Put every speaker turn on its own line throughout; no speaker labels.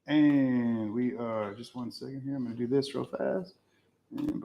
And we are just 1 second here. I'm going to do this real fast. And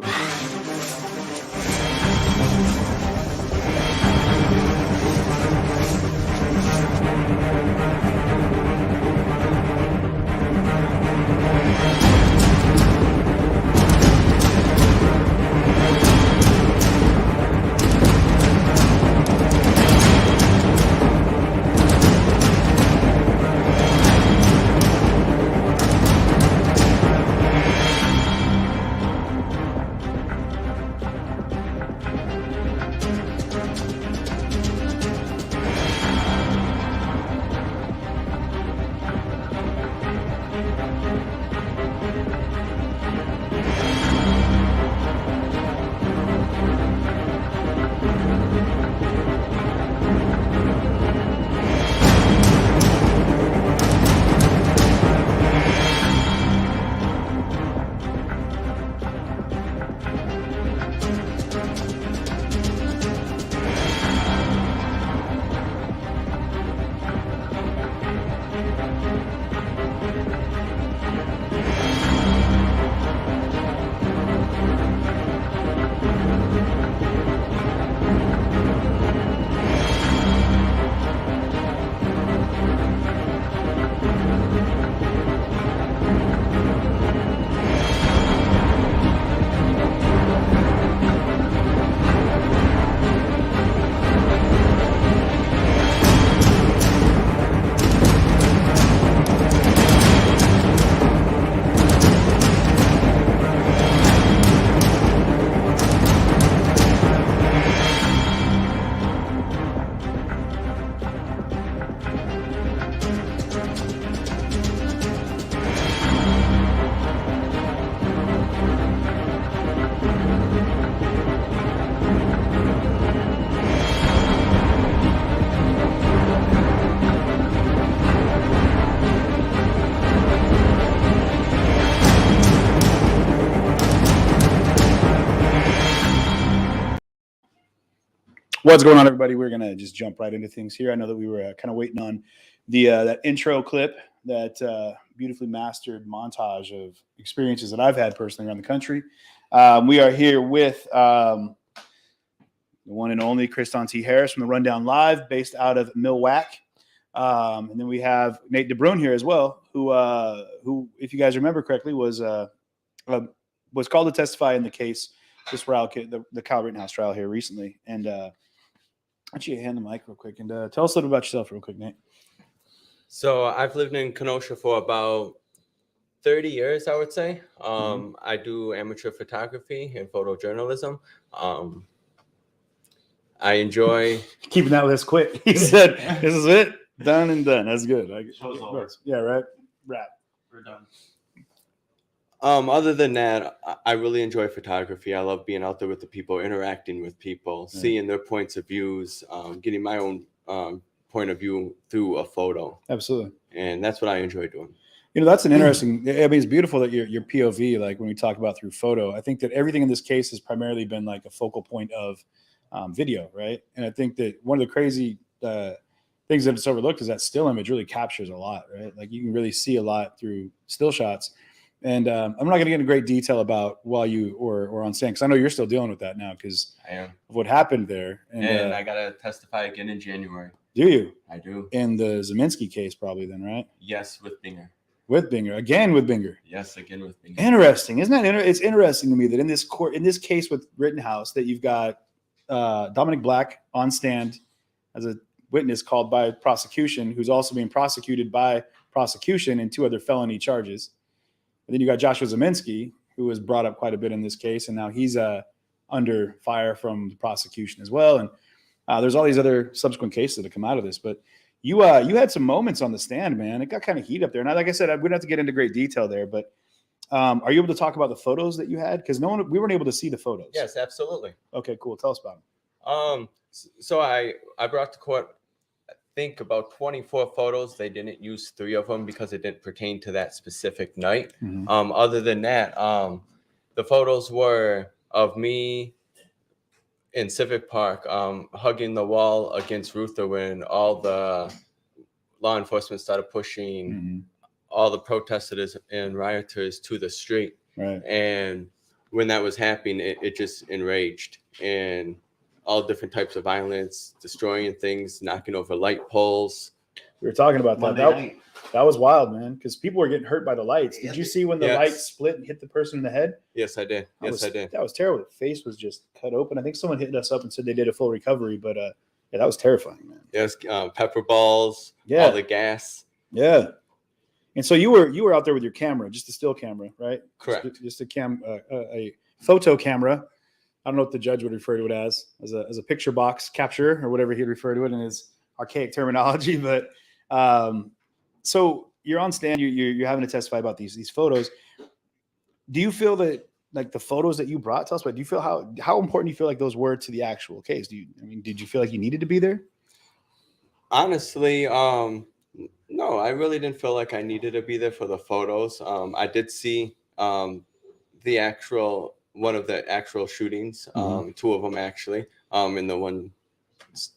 what's going on, everybody? We're gonna just jump right into things here. I know that we were kind of waiting on the that intro clip, that beautifully mastered montage of experiences that I've had personally around the country. We are here with the one and only Kriston T. Harris from the Rundown Live, based out of Milwaukee. And then we have Nate DeBrune here as well, who, if you guys remember correctly, was called to testify in the case, this trial, the Kyle Rittenhouse trial here recently. And why don't you hand the mic real quick and tell us a little about yourself real quick, Nate.
So I've lived in Kenosha for about 30 years, I would say. I do amateur photography and photojournalism. I enjoy
keeping that list quick. He said, "This is it, done and done." That's good. Yeah, right. Wrap.
We're done.
Other than that, I really enjoy photography. I love being out there with the people, interacting with people, seeing their points of views, getting my own point of view through a photo.
Absolutely.
And that's what I enjoy doing.
You know, that's an interesting, I mean, it's beautiful that your POV, like when we talk about through photo, I think that everything in this case has primarily been like a focal point of video, right? And I think that one of the crazy things that's overlooked is that still image really captures a lot, right? Like you can really see a lot through still shots. And I'm not going to get into great detail about while you or on stand, because I know you're still dealing with that now because
I am.
Of what happened there.
And I got to testify again in January.
Do you?
I do.
In the Zeminski case, probably then, right?
Yes, with Binger.
With Binger, again with Binger.
Yes, again with Binger.
Interesting, isn't that? It's interesting to me that in this case with Rittenhouse, that you've got Dominic Black on stand as a witness called by prosecution, who's also being prosecuted by prosecution in 2 other felony charges. And then you got Joshua Zeminski, who was brought up quite a bit in this case, and now he's under fire from the prosecution as well. And there's all these other subsequent cases that have come out of this, but. You had some moments on the stand, man. It got kind of heat up there. And like I said, we don't have to get into great detail there, but are you able to talk about the photos that you had? Because we weren't able to see the photos.
Yes, absolutely.
Okay, cool. Tell us about
them. So I brought to court, I think, about 24 photos. They didn't use 3 of them because it didn't pertain to that specific night.
Mm-hmm.
Other than that, the photos were of me in Civic Park, hugging the wall against Ruther when all the law enforcement started pushing all the protesters and rioters to the street.
Right.
And when that was happening, it just enraged, and all different types of violence, destroying things, knocking over light poles.
We were talking about that.
Monday night.
That was wild, man, because people were getting hurt by the lights. Did you see when the
Yes.
light split and hit the person in the head?
Yes, I did. Yes, I did.
That was terrible. The face was just cut open. I think someone hit us up and said they did a full recovery, but yeah, that was terrifying, man.
Yes, pepper balls,
Yeah.
all the gas.
Yeah. And so you were out there with your camera, just a still camera, right?
Correct.
Just a photo camera. I don't know what the judge would refer to it as a picture box capture or whatever he'd refer to it in his archaic terminology. But so you're on stand, you're having to testify about these photos. Do you feel that, like, the photos that you brought, tell us about, do you feel how important do you feel like those were to the actual case? Did you feel like you needed to be there?
Honestly, no, I really didn't feel like I needed to be there for the photos. I did see one of the actual shootings, two of them actually, in the one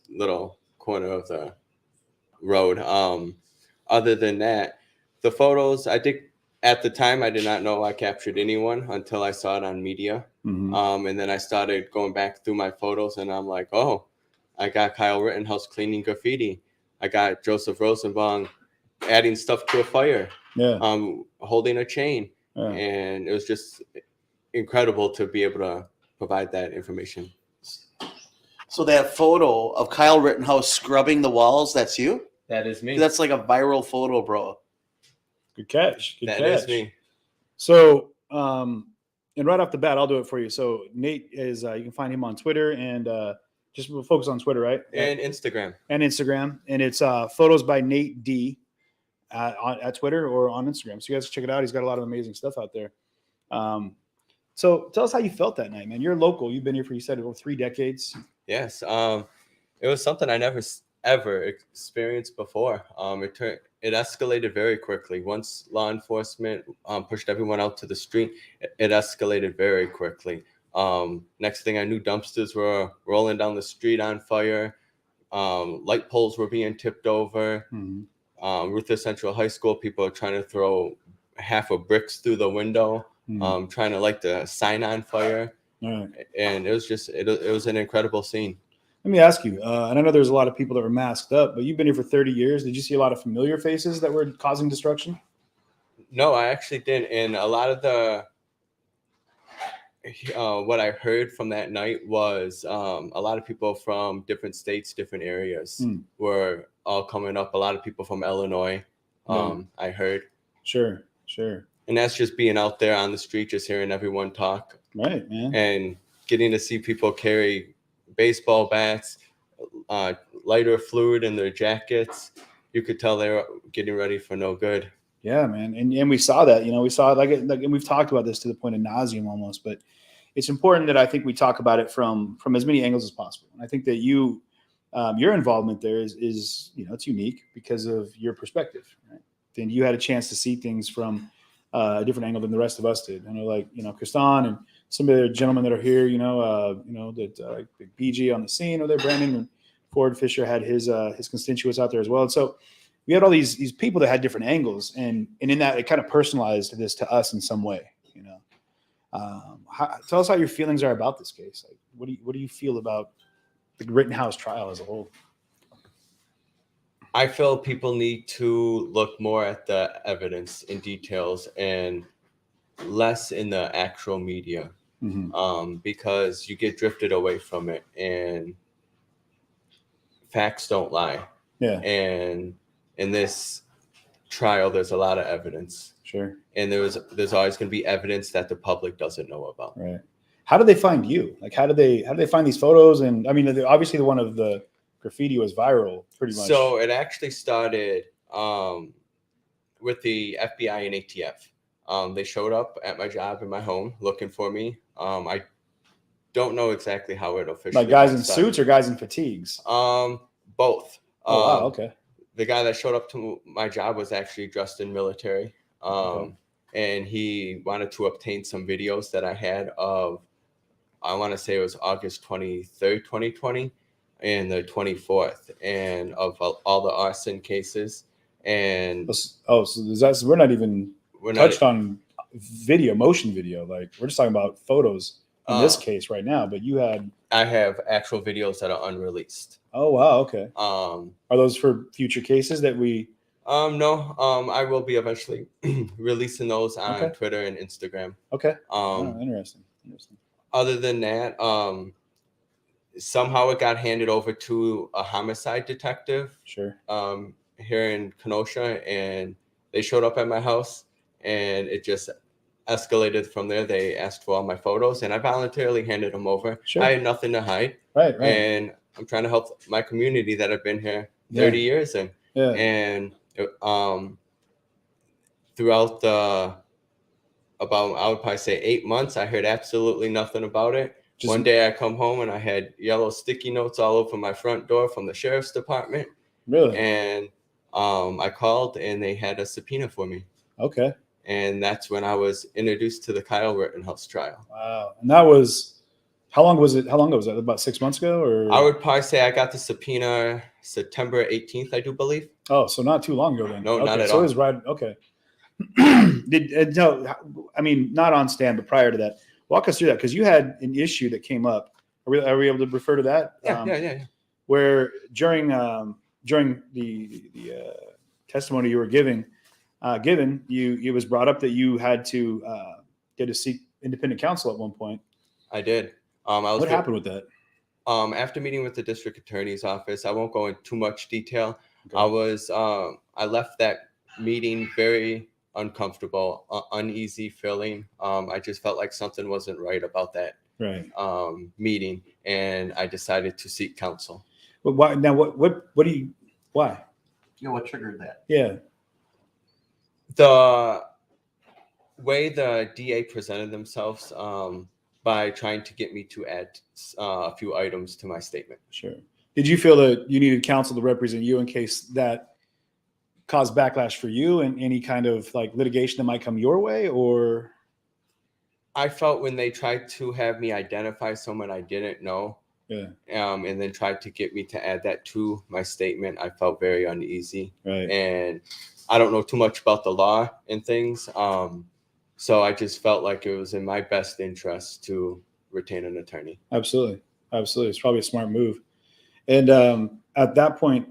little corner of the road. Other than that, the photos, at the time, I did not know I captured anyone until I saw it on media. And then I started going back through my photos, and I'm like, oh, I got Kyle Rittenhouse cleaning graffiti. I got Joseph Rosenbaum adding stuff to a fire, holding a chain.
Yeah.
And it was just incredible to be able to provide that information.
So that photo of Kyle Rittenhouse scrubbing the walls, that's you?
That is me.
That's like a viral photo, bro.
Good catch. Good
That
catch.
is me.
So, and right off the bat, I'll do it for you. So Nate is, you can find him on Twitter, and just we'll focus on Twitter, right?
And Instagram.
And it's photos by Nate D at Twitter or on Instagram. So you guys check it out. He's got a lot of amazing stuff out there. So tell us how you felt that night, man. You're local. You've been here for, you said, over 3 decades.
Yes. It was something I never ever experienced before. It escalated very quickly. Once law enforcement pushed everyone out to the street, it escalated very quickly. Next thing I knew, dumpsters were rolling down the street on fire. Light poles were being tipped over. Ruther Central High School, people are trying to throw half of bricks through the window, trying to light the sign on fire.
Right.
And it was an incredible scene.
Let me ask you, and I know there's a lot of people that were masked up, but you've been here for 30 years. Did you see a lot of familiar faces that were causing destruction?
No, I actually didn't. And a lot of the what I heard from that night was a lot of people from different states, different areas were all coming up. A lot of people from Illinois, I heard. Sure. And that's just being out there on the street, just hearing everyone talk.
Right, man.
And getting to see people carry baseball bats, lighter fluid in their jackets. You could tell they were getting ready for no good.
Yeah, man. And we saw that, we saw it like, and we've talked about this to the point of nauseum almost, but it's important that I think we talk about it from as many angles as possible. And I think that your involvement there is it's unique because of your perspective, right? Then you had a chance to see things from a different angle than the rest of us did. I know, like, Kristan and some of the gentlemen that are here, that Big BG on the scene over there, Brandon and Ford Fisher had his constituents out there as well. And so we had all these people that had different angles, and in that it kind of personalized this to us in some way. Tell us how your feelings are about this case. Like, what do you feel about the Rittenhouse trial as a whole?
I feel people need to look more at the evidence and details and less in the actual media, because you get drifted away from it, and facts don't lie. Yeah. And in this trial, there's a lot of evidence.
Sure.
And there's always going to be evidence that the public doesn't know about.
Right. How did they find you? Like, how did they find these photos? And I mean, obviously the one of the graffiti was viral pretty much.
So it actually started with the FBI and ATF. They showed up at my job in my home looking for me. I don't know exactly how it officially.
Like guys in suits or guys in fatigues?
Both.
Oh, wow, okay.
The guy that showed up to my job was actually dressed in military.
Okay.
And he wanted to obtain some videos that I had of, I want to say it was August 23rd, 2020, and the 24th, and of all the arson cases. And
so we're not even
we're
touched
not.
on motion video. Like we're just talking about photos in this case right now. But you had.
I have actual videos that are unreleased.
Oh wow, okay.
Are
those for future cases that we?
No. I will be eventually releasing those on Twitter and Instagram.
Okay. Interesting.
Other than that, somehow it got handed over to a homicide detective.
Sure.
Here in Kenosha, and they showed up at my house, and it just escalated from there. They asked for all my photos, and I voluntarily handed them over. Sure. I had nothing to hide.
Right.
And I'm trying to help my community that have been here 30 years, and throughout the about, I would probably say 8 months, I heard absolutely nothing about it. One day I come home and I had yellow sticky notes all over my front door from the sheriff's department.
Really?
And I called and they had a subpoena for me.
Okay.
And that's when I was introduced to the Kyle Rittenhouse trial.
Wow. And that was, how long was it? How long ago was that? About 6 months ago? Or
I would probably say I got the subpoena September 18th, I do believe.
Oh, so not too long ago then.
No, not at
all. So it was right. Okay. No, I mean, not on stand, but prior to that, walk us through that, because you had an issue that came up. Are we able to refer to that?
Yeah.
Where during the testimony you were given, it was brought up that you had to get to seek independent counsel at one point.
I did.
What happened with that?
After meeting with the district attorney's office, I won't go into too much detail. Okay. I left that meeting very uncomfortable, uneasy feeling. I just felt like something wasn't right about that meeting, and I decided to seek counsel.
But why now? What do you? Why?
You know what triggered that?
Yeah.
The way the DA presented themselves by trying to get me to add a few items to my statement.
Sure. Did you feel that you needed counsel to represent you in case that caused backlash for you and any kind of like litigation that might come your way? Or
I felt when they tried to have me identify someone I didn't know, and then tried to get me to add that to my statement, I felt very uneasy.
Right.
And I don't know too much about the law and things. So I just felt like it was in my best interest to retain an attorney.
Absolutely. It's probably a smart move. And at that point,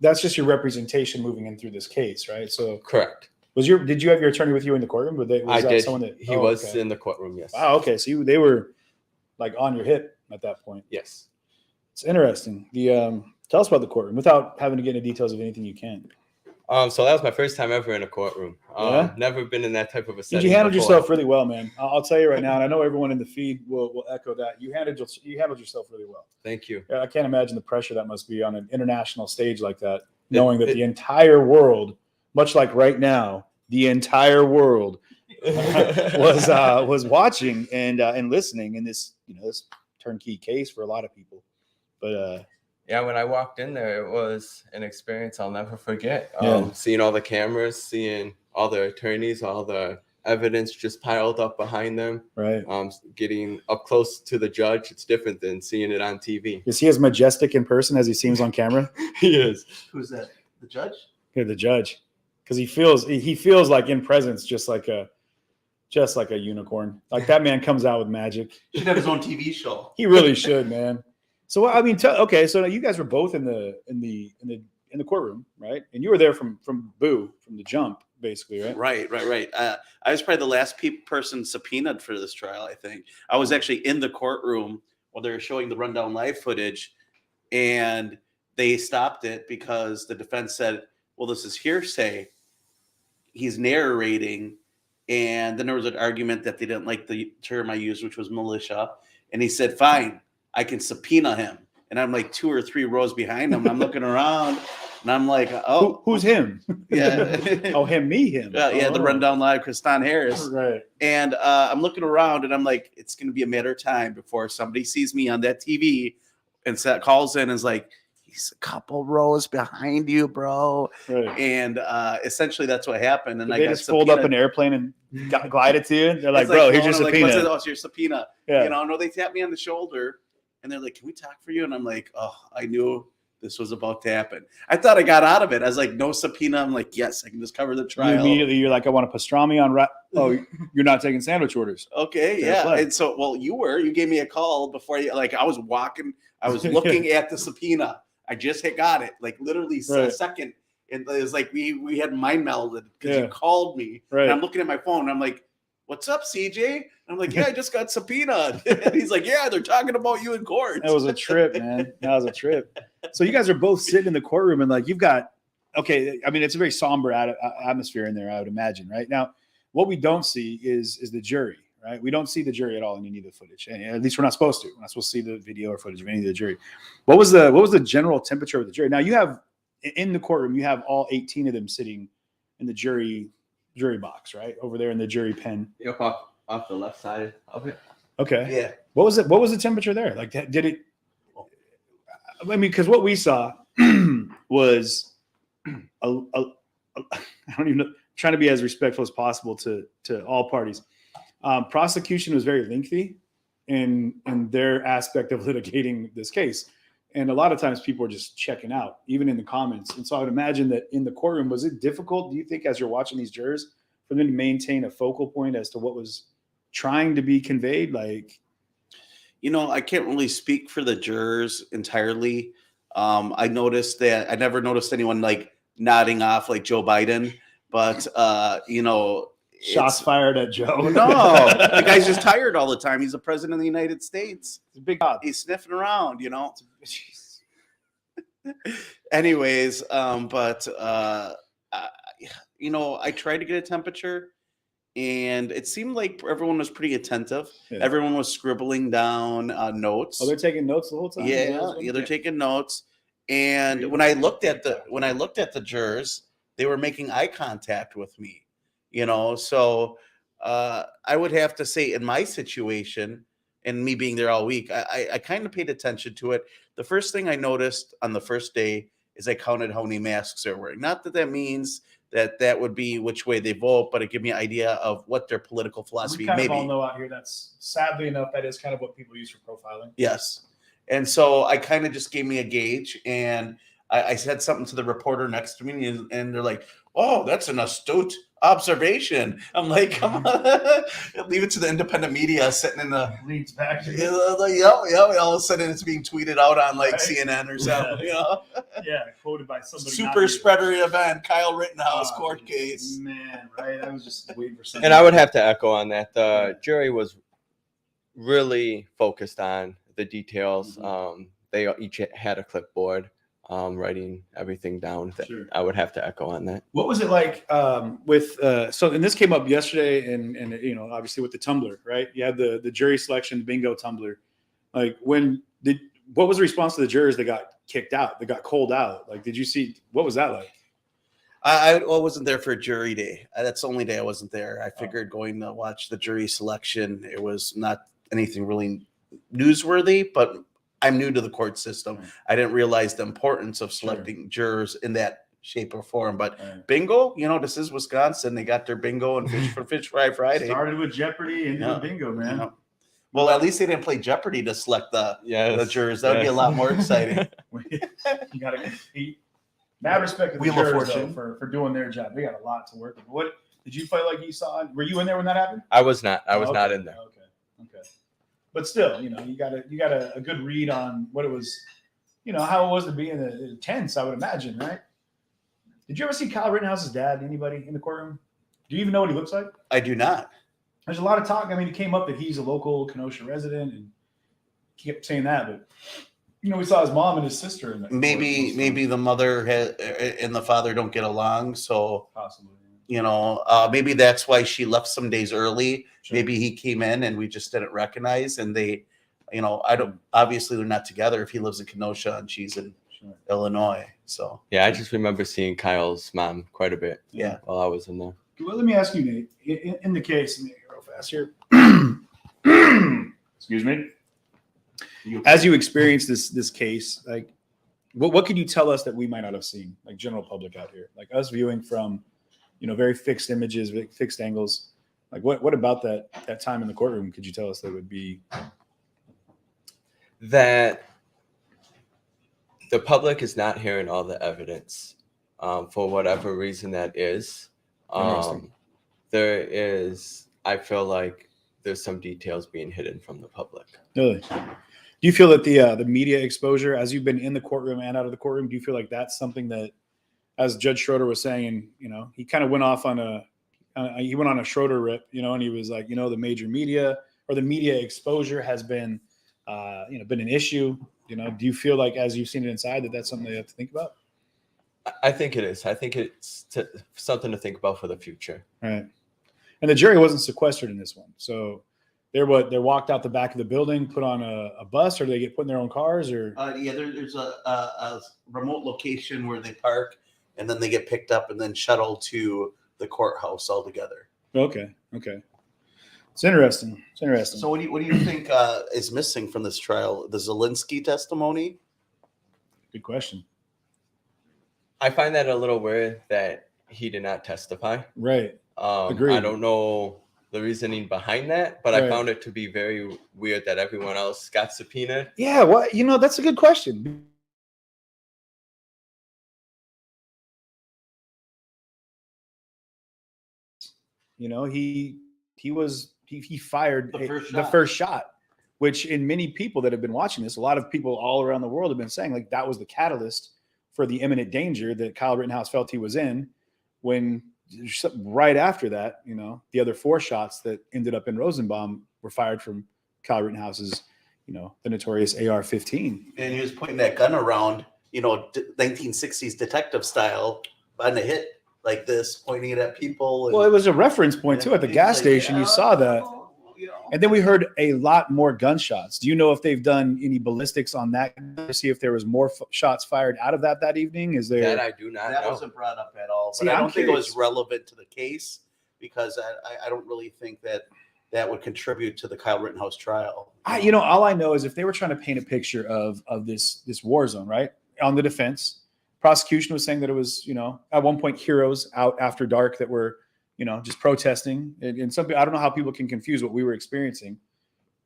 that's just your representation moving in through this case, right? So
correct.
Did you have your attorney with you in the courtroom?
I did. He was in the courtroom. Yes.
Wow. Okay. So they were like on your hip at that point.
Yes.
It's interesting. Tell us about the courtroom without having to get into details of anything you can.
So that was my first time ever in a courtroom. Never been in that type of a setting.
You handled yourself really well, man. I'll tell you right now, and I know everyone in the feed will echo that. You handled yourself really well.
Thank you.
I can't imagine the pressure that must be on an international stage like that, knowing that the entire world, much like right now, the entire world was watching and listening in this this turnkey case for a lot of people. But
yeah, when I walked in there, it was an experience I'll never forget. Seeing all the cameras, seeing all the attorneys, all the evidence just piled up behind them.
Right.
Getting up close to the judge, it's different than seeing it on TV.
Is he as majestic in person as he seems on camera?
He is.
Who's that? The judge?
Yeah, the judge. Because he feels like in presence just like a unicorn. Like that man comes out with magic.
He should have his own TV show.
He really should, man. So I mean, okay. So you guys were both in the courtroom, right? And you were there from the jump, basically, right?
Right. I was probably the last person subpoenaed for this trial. I think I was actually in the courtroom while they were showing the rundown live footage, and they stopped it because the defense said, "Well, this is hearsay. He's narrating." And then there was an argument that they didn't like the term I used, which was militia. And he said, "Fine, I can subpoena him." And I'm like 2 or 3 rows behind him. And I'm looking around and I'm like, "Oh,
who's him?"
Yeah.
Oh, him.
Yeah, the rundown live, Kristan Harris.
Right.
And I'm looking around and I'm like, it's going to be a matter of time before somebody sees me on that TV and calls in and is like, "He's a couple rows behind you, bro." Right. And essentially that's what happened. And
they just pulled up an airplane and glided to you. They're like, "Bro, here's your subpoena."
Like, "Oh, it's your subpoena." Yeah. No, they tapped me on the shoulder and they're like, "Can we talk for you?" And I'm like, "Oh, I knew this was about to happen. I thought I got out of it. I was like, no subpoena. I'm like, yes, I can just cover the trial.
Immediately, you're like, I want a pastrami on. Oh, you're not taking sandwich orders.
Okay,
Fair
yeah.
play.
And so, well, you gave me a call before you. Like, I was walking. I was looking at the subpoena. I just got it. Like literally a second. And it was like we had mind melded because you called me.
Right.
And I'm looking at my phone. And I'm like, what's up, CJ? And I'm like, yeah, I just got subpoenaed. And he's like, yeah, they're talking about you in court.
That was a trip, man. That was a trip. So you guys are both sitting in the courtroom and like you've got, okay, I mean, it's a very somber atmosphere in there, I would imagine, right? Now, what we don't see is the jury, right? We don't see the jury at all in any of the footage. And at least we're not supposed to. We're not supposed to see the video or footage of any of the jury. What was the general temperature of the jury? Now you have, in the courtroom, you have all 18 of them sitting in the jury box, right? Over there in the jury pen.
Yep, off the left side of it.
Okay.
Yeah.
What was the temperature there? Like, did it? I mean, because what we saw was I don't even know. Trying to be as respectful as possible to all parties. Prosecution was very lengthy in their aspect of litigating this case, and a lot of times people are just checking out, even in the comments. And so I would imagine that in the courtroom, was it difficult? Do you think, as you're watching these jurors, for them to maintain a focal point as to what was trying to be conveyed? Like,
I can't really speak for the jurors entirely. I noticed that I never noticed anyone like nodding off like Joe Biden, but
shots fired at Joe.
No, the guy's just tired all the time. He's the president of the United States.
It's a big job.
He's sniffing around, Anyways, I tried to get a temperature, and it seemed like everyone was pretty attentive. Yeah. Everyone was scribbling down notes.
Oh, they're taking notes the whole time.
Yeah, they're taking notes. And when I looked at the jurors, they were making eye contact with me. So I would have to say, in my situation, and me being there all week, I kind of paid attention to it. The first thing I noticed on the first day is I counted how many masks they're wearing. Not that means that would be which way they vote, but it gave me an idea of what their political philosophy may be. We
all know out here that's, sadly enough, that is kind of what people use for profiling.
Yes. And so I kind of just gave me a gauge, and I said something to the reporter next to me, and they're like, oh, that's an astute observation. I'm like, come on, leave it to the independent media sitting in the
leads back.
Yeah. All of a sudden it's being tweeted out on like CNN or something.
Yeah, quoted by somebody.
Super spreader event, Kyle Rittenhouse court case.
Man, right? I was just waiting for something.
And I would have to echo on that. The jury was really focused on the details. Mm-hmm. They each had a clipboard. Writing everything down. Sure. I would have to echo on that.
What was it like with and this came up yesterday, and obviously with the tumbler, right? You had the jury selection bingo tumbler. Like, what was the response to the jurors that got kicked out, that got called out? Like, did you see, what was that like?
I wasn't there for jury day. That's the only day I wasn't there. I figured going to watch the jury selection, it was not anything really newsworthy, but I'm new to the court system. Right. I didn't realize the importance of selecting jurors in that shape or form. But bingo, this is Wisconsin. They got their bingo and Fish Fry Friday.
Started with Jeopardy and the bingo, man.
Well, at least they didn't play Jeopardy to select the jurors. That would be a lot more exciting.
You got to compete. Mad respect to the jurors for doing their job. They got a lot to work with. What did you feel like you saw? Were you in there when that happened?
I was not. I was not in there.
Okay. But still, you got a good read on what it was, how it was to be in the tents, I would imagine, right? Did you ever see Kyle Rittenhouse's dad? Anybody in the courtroom? Do you even know what he looks like?
I do not.
There's a lot of talk. I mean, it came up that he's a local Kenosha resident, and he kept saying that. But we saw his mom and his sister in that.
Maybe the mother and the father don't get along, so
possibly.
Maybe that's why she left some days early. Sure. Maybe he came in and we just didn't recognize, and they, obviously they're not together if he lives in Kenosha and she's in Illinois. So
yeah, I just remember seeing Kyle's mom quite a bit.
Yeah,
while I was in there.
Well, let me ask you, Nate, in the case, let me get real fast here. Excuse me. As you experience this case, like, what could you tell us that we might not have seen, like general public out here, like us viewing from, very fixed images, fixed angles? Like, what about that time in the courtroom could you tell us that would be?
That the public is not hearing all the evidence for whatever reason that is.
Interesting.
I feel like there's some details being hidden from the public.
Really? Do you feel that the media exposure, as you've been in the courtroom and out of the courtroom, do you feel like that's something that, as Judge Schroeder was saying, and he kind of went off on a Schroeder rip, and he was like, the major media or the media exposure has been, been an issue. Do you feel like, as you've seen it inside, that that's something they have to think about?
I think it is. I think it's something to think about for the future.
Right. And the jury wasn't sequestered in this one, so they're walked out the back of the building, put on a bus, or do they get put in their own cars, or?
There's a remote location where they park, and then they get picked up and then shuttled to the courthouse altogether.
Okay. It's interesting.
So what do you think is missing from this trial? The Zelensky testimony?
Good question.
I find that a little weird that he did not testify.
Right. Agreed.
I don't know the reasoning behind that, but
Right.
I found it to be very weird that everyone else got subpoenaed.
Yeah, well, that's a good question. He fired the first shot, which in many people that have been watching this, a lot of people all around the world have been saying like that was the catalyst for the imminent danger that Kyle Rittenhouse felt he was in, when right after that, the other 4 shots that ended up in Rosenbaum were fired from Kyle Rittenhouse's, the notorious AR-15.
And he was pointing that gun around, 1960s detective style, on a hit like this, pointing it at people.
Well, it was a reference point too at the gas station. You saw that. And then we heard a lot more gunshots. Do you know if they've done any ballistics on that to see if there was more shots fired out of that evening? Is there?
That I do not know.
That wasn't brought up at all.
See,
but I
I'm
don't think it was
curious.
relevant to the case, because I don't really think that would contribute to the Kyle Rittenhouse trial.
All I know is if they were trying to paint a picture of this war zone, right, on the defense, prosecution was saying that it was, at one point heroes out after dark that were, just protesting. And some, I don't know how people can confuse what we were experiencing.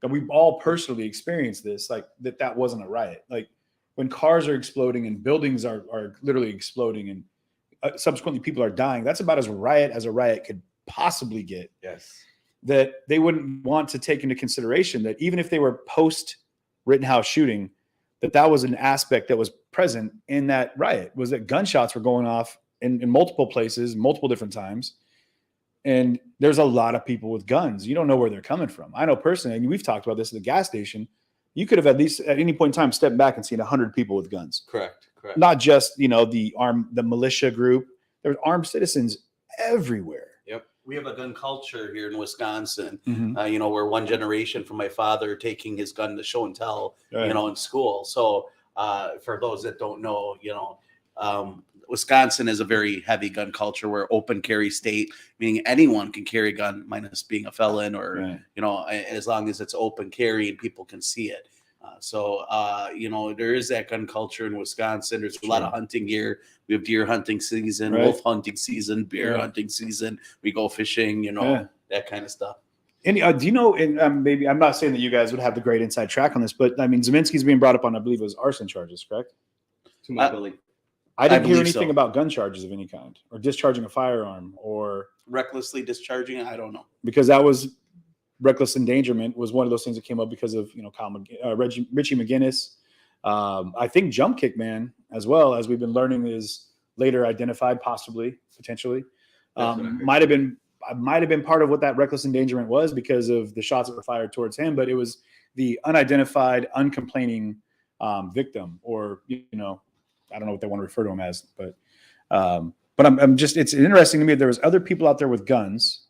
But we've all personally experienced this, like that wasn't a riot. Like when cars are exploding and buildings are literally exploding and subsequently people are dying, that's about as a riot could possibly get.
Yes.
That they wouldn't want to take into consideration that even if they were post Rittenhouse shooting, that was an aspect that was present in that riot, was that gunshots were going off in multiple places, multiple different times. And there's a lot of people with guns. You don't know where they're coming from. I know personally, and we've talked about this at the gas station, you could have at least at any point in time stepped back and seen 100 people with guns.
Correct.
Not just, the militia group. There's armed citizens everywhere.
Yep.
We have a gun culture here in Wisconsin,
Mm-hmm.
we're one generation from my father taking his gun to show and tell,
Right.
in school. So for those that don't know, Wisconsin is a very heavy gun culture. We're open carry state, meaning anyone can carry a gun minus being a felon or,
Right.
as long as it's open carry and people can see it. There is that gun culture in Wisconsin. There's a lot of hunting here. We have deer hunting season,
Right.
wolf hunting season, bear hunting season. We go fishing, that kind of stuff.
And do you know, and maybe I'm not saying that you guys would have the great inside track on this, but I mean, Zeminski's being brought up on, I believe it was arson charges, correct?
To my belief.
I didn't hear
believe
anything
so.
about gun charges of any kind or discharging a firearm, or
Recklessly discharging, I don't know.
because that was reckless endangerment was one of those things that came up because of, Richie McGinnis. I think Jump Kick Man, as well, as we've been learning, is later identified, potentially. Might have been part of what that reckless endangerment was because of the shots that were fired towards him, but it was the unidentified, uncomplaining victim, or I don't know what they want to refer to him as, but I'm just, it's interesting to me that there was other people out there with guns,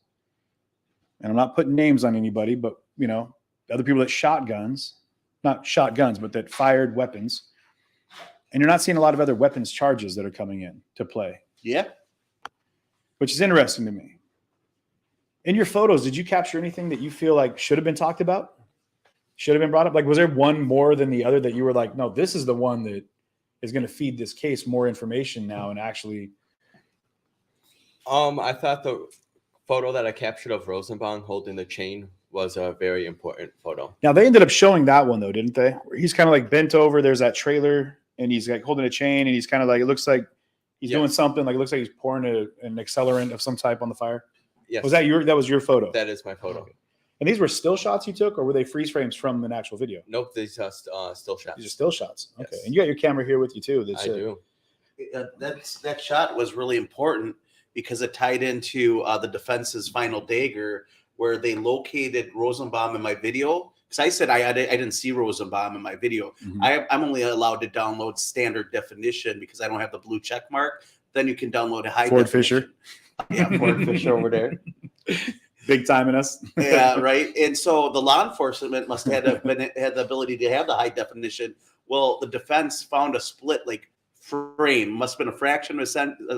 and I'm not putting names on anybody, but other people that shot guns, not shot guns, but that fired weapons, and you're not seeing a lot of other weapons charges that are coming in to play.
Yeah.
Which is interesting to me. In your photos, did you capture anything that you feel like should have been talked about? Should have been brought up? Like, was there one more than the other that you were like, no, this is the one that is going to feed this case more information now and actually?
I thought the photo that I captured of Rosenbaum holding the chain was a very important photo.
Now, they ended up showing that one, though, didn't they? Where he's kind of like bent over. There's that trailer and he's like holding a chain, and he's kind of like, it looks like he's doing
Yes.
something. Like it looks like he's pouring an accelerant of some type on the fire.
Yes.
That was your photo?
That is my photo.
And these were still shots you took, or were they freeze frames from an actual video?
Nope, these are still shots.
These are still shots. Okay.
Yes.
And you got your camera here with you too.
I do.
That shot was really important because it tied into the defense's final dagger, where they located Rosenbaum in my video. Because I said I didn't see Rosenbaum in my video.
Mhm.
I'm only allowed to download standard definition because I don't have the blue check mark. Then you can download a high
Ford
definition.
Fisher.
Yeah, Ford Fisher over there.
Big time in us.
Yeah, right. And so the law enforcement must have had the ability to have the high definition. Well, the defense found a split like frame, must have been a fraction of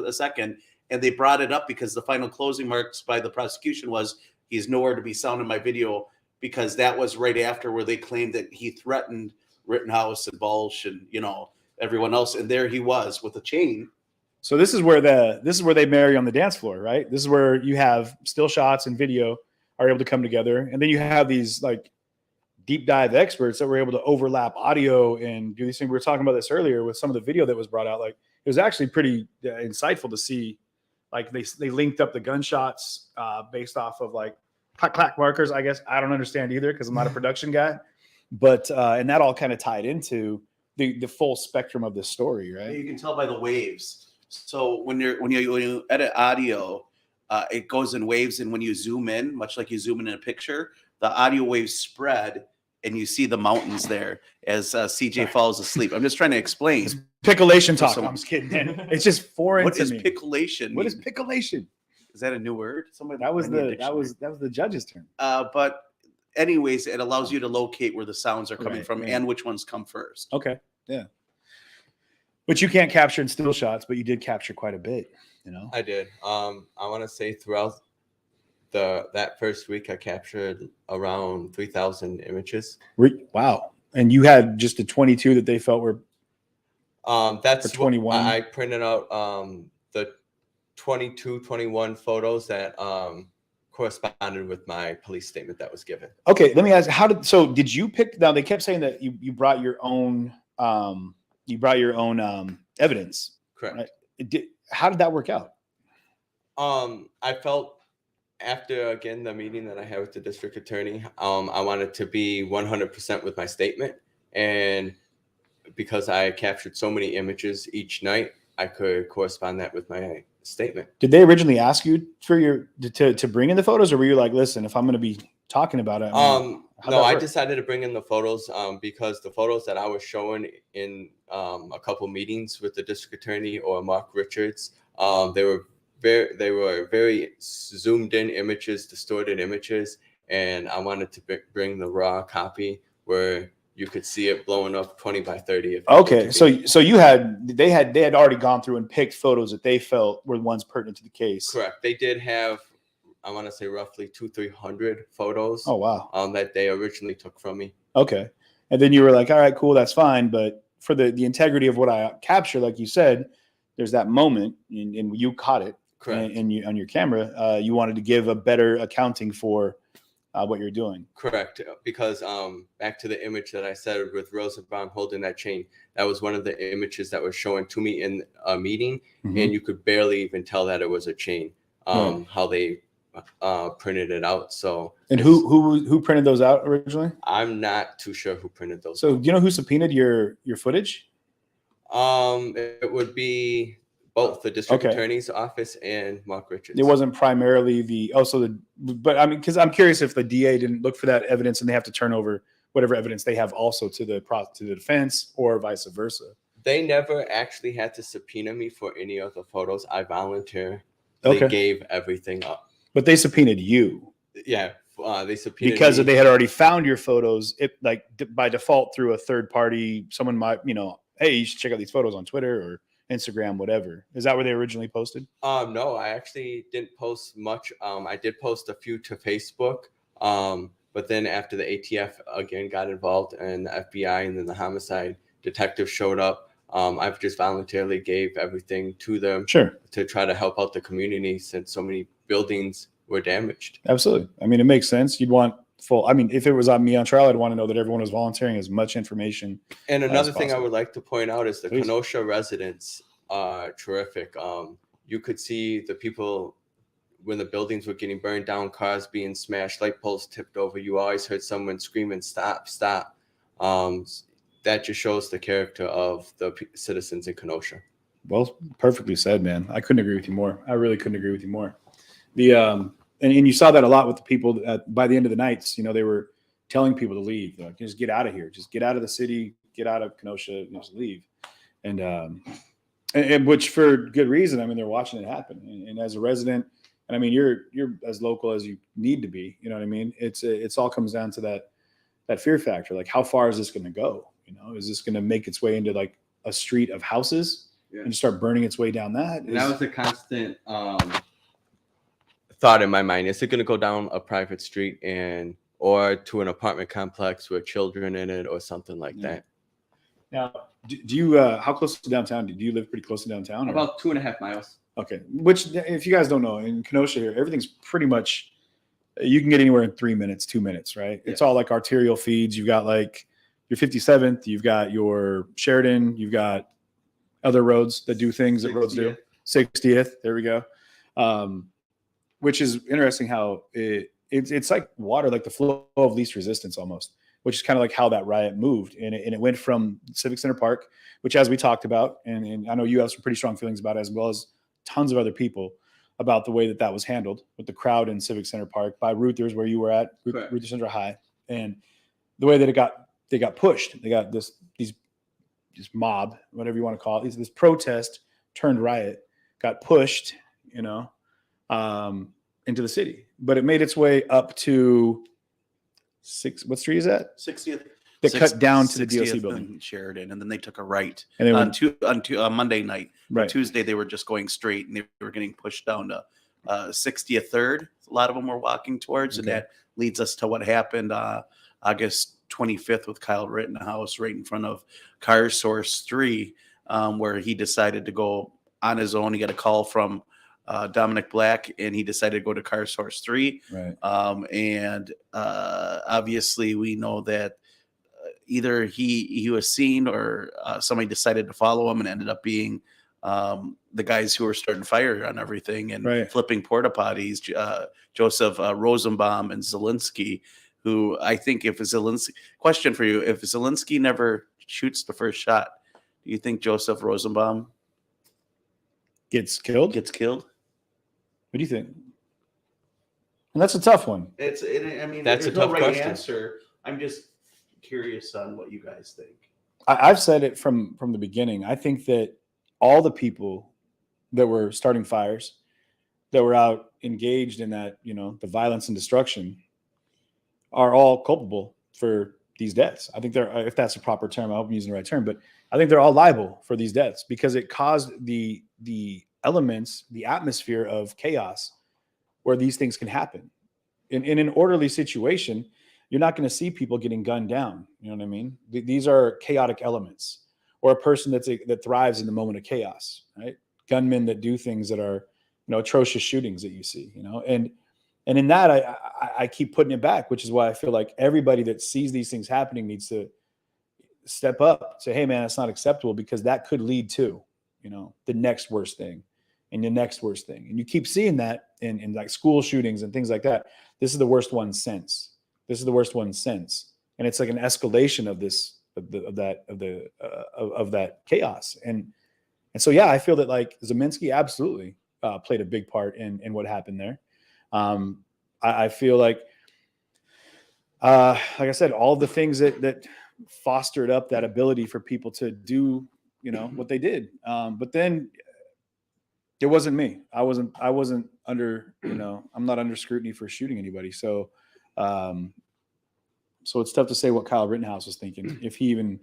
a second, and they brought it up because the final closing marks by the prosecution was he's nowhere to be found in my video, because that was right after where they claimed that he threatened Rittenhouse and Balch and everyone else, and there he was with a chain.
So this is where they marry on the dance floor, right? This is where you have still shots and video are able to come together, and then you have these like deep dive experts that were able to overlap audio and do these things. We were talking about this earlier with some of the video that was brought out. Like it was actually pretty insightful to see. Like they linked up the gunshots based off of like clack clack markers. I guess I don't understand either because I'm not a production guy, but and that all kind of tied into the full spectrum of this story, right?
You can tell by the waves. So when you edit audio, it goes in waves, and when you zoom in, much like you zoom in a picture, the audio waves spread, and you see the mountains there as CJ falls asleep. I'm just trying to explain.
It's picolation talk. I'm just kidding, man. It's just foreign
What
to
is
me.
picolation?
What is picolation?
Is that a new word? Somebody
That was
bring me a
the
dictionary.
judge's term.
But anyways, it allows you to locate where the sounds are coming
Right,
from
right.
and which ones come first.
Okay, yeah. But you can't capture in still shots, but you did capture quite a bit.
I did. I want to say throughout that first week, I captured around 3,000 images.
Wow. And you had just a 22 that they felt were
That's
for 21.
I printed out the 22, 21 photos that corresponded with my police statement that was given.
Okay, let me ask, did you pick, now they kept saying that you brought your own evidence.
Correct.
Right? How did that work out?
I felt after, again, the meeting that I had with the district attorney, I wanted to be 100% with my statement. And because I captured so many images each night, I could correspond that with my statement.
Did they originally ask you to bring in the photos, or were you like, listen, if I'm going to be talking about it?
No, I decided to bring in the photos because the photos that I was showing in a couple meetings with the district attorney or Mark Richards, they were very zoomed in images, distorted images, and I wanted to bring the raw copy where you could see it blowing up 20 by 30.
Okay, so they had already gone through and picked photos that they felt were the ones pertinent to the case.
Correct. They did have, I want to say, roughly 200-300 photos.
Oh wow.
That they originally took from me.
Okay, and then you were like, all right, cool, that's fine, but for the integrity of what I capture, like you said, there's that moment, and you caught it.
Correct.
And you on your camera, you wanted to give a better accounting for what you're doing.
Correct. Because back to the image that I said with Rosenbaum holding that chain, that was one of the images that was shown to me in a meeting,
Mm-hmm.
and you could barely even tell that it was a chain. How they printed it out. So,
and who printed those out originally?
I'm not too sure who printed those.
So do you know who subpoenaed your footage?
It would be both the district attorney's office and Mark Richards.
It wasn't primarily but I mean, because I'm curious if the DA didn't look for that evidence and they have to turn over whatever evidence they have also to the defense, or vice versa.
They never actually had to subpoena me for any of the photos. I voluntarily gave everything up.
But they subpoenaed you.
Yeah, they subpoenaed
because
me.
they had already found your photos. By default through a third party, someone might, hey, you should check out these photos on Twitter or Instagram, whatever. Is that where they originally posted?
No, I actually didn't post much. I did post a few to Facebook. But then after the ATF again got involved and the FBI and then the homicide detective showed up, I've just voluntarily gave everything to them.
Sure.
To try to help out the community since so many buildings were damaged.
Absolutely. I mean, it makes sense. You'd want full. I mean, if it was on me on trial, I'd want to know that everyone was volunteering as much information.
And another
as
thing I
possible.
would like to point out is the
Please.
Kenosha residents are terrific. You could see the people when the buildings were getting burned down, cars being smashed, light poles tipped over. You always heard someone screaming, "Stop, stop." That just shows the character of the citizens in Kenosha.
Well, perfectly said, man. I couldn't agree with you more. I really couldn't agree with you more. The and you saw that a lot with the people by the end of the nights. You know, they were telling people to leave. They're like, just get out of here. Just get out of the city. Get out of Kenosha. Just leave. And which for good reason. I mean, they're watching it happen. And as a resident, and I mean, you're as local as you need to be. You know what I mean? It's all comes down to that fear factor. Like, how far is this going to go? You know, is this going to make its way into like a street of houses and start burning its way down that?
And that was a constant thought in my mind. Is it going to go down a private street or to an apartment complex with children in it or something like that?
Now, do you how close to downtown? Do you live pretty close to downtown? Or?
About 2.5 miles.
Okay. Which, if you guys don't know, in Kenosha here, everything's pretty much, you can get anywhere in 3 minutes, 2 minutes, right? It's all like arterial feeds. You've got like your 57th, you've got your Sheridan, you've got other roads that do things that roads do. 60th, there we go. Which is interesting how it's like water, like the flow of least resistance almost, which is kind of like how that riot moved. And it went from Civic Center Park, which, as we talked about, and I know you have some pretty strong feelings about it, as well as tons of other people, about the way that was handled with the crowd in Civic Center Park by Ruthers, where you were at, Ruther Central High, and the way that they got pushed. They got this mob, whatever you want to call it, this protest turned riot, got pushed, you know, into the city. But it made its way up to what street is that?
60th.
They cut down to the DOC building,
in Sheridan, and then they took a right.
And they
on Monday night.
Right.
Tuesday they were just going straight, and they were getting pushed down to 60th Third. A lot of them were walking towards, and that leads us to what happened August 25th with Kyle Rittenhouse right in front of Car Source 3, where he decided to go on his own. He got a call from Dominic Black, and he decided to go to Car Source 3.
Right.
And obviously we know that either he was seen or somebody decided to follow him, and ended up being the guys who were starting fire on everything and flipping porta potties, Joseph Rosenbaum and Zelensky, who I think question for you, if Zelensky never shoots the first shot, do you think Joseph Rosenbaum
gets killed?
What
do you think? And that's a tough one.
That's
a tough question.
Answer. I'm just curious on what you guys think.
I've said it from the beginning. I think that all the people that were starting fires, that were out engaged in that, you know, the violence and destruction, are all culpable for these deaths. I think if that's a proper term, I hope I'm using the right term, but I think they're all liable for these deaths because it caused the elements, the atmosphere of chaos where these things can happen. In an orderly situation, you're not going to see people getting gunned down. You know what I mean? These are chaotic elements, or a person that thrives in the moment of chaos, right? Gunmen that do things that are, you know, atrocious shootings that you see, you know, and in that, I keep putting it back, which is why I feel like everybody that sees these things happening needs to step up, say, hey man, it's not acceptable, because that could lead to, you know, the next worst thing and the next worst thing. And you keep seeing that in like school shootings and things like that. This is the worst one since. And it's like an escalation of that chaos. And so, yeah, I feel that like Zeminski absolutely played a big part in what happened there. I feel like I said, all the things that fostered up that ability for people to do, you know, what they did. But then it wasn't me. I wasn't under, you know, I'm not under scrutiny for shooting anybody. So it's tough to say what Kyle Rittenhouse was thinking. If he even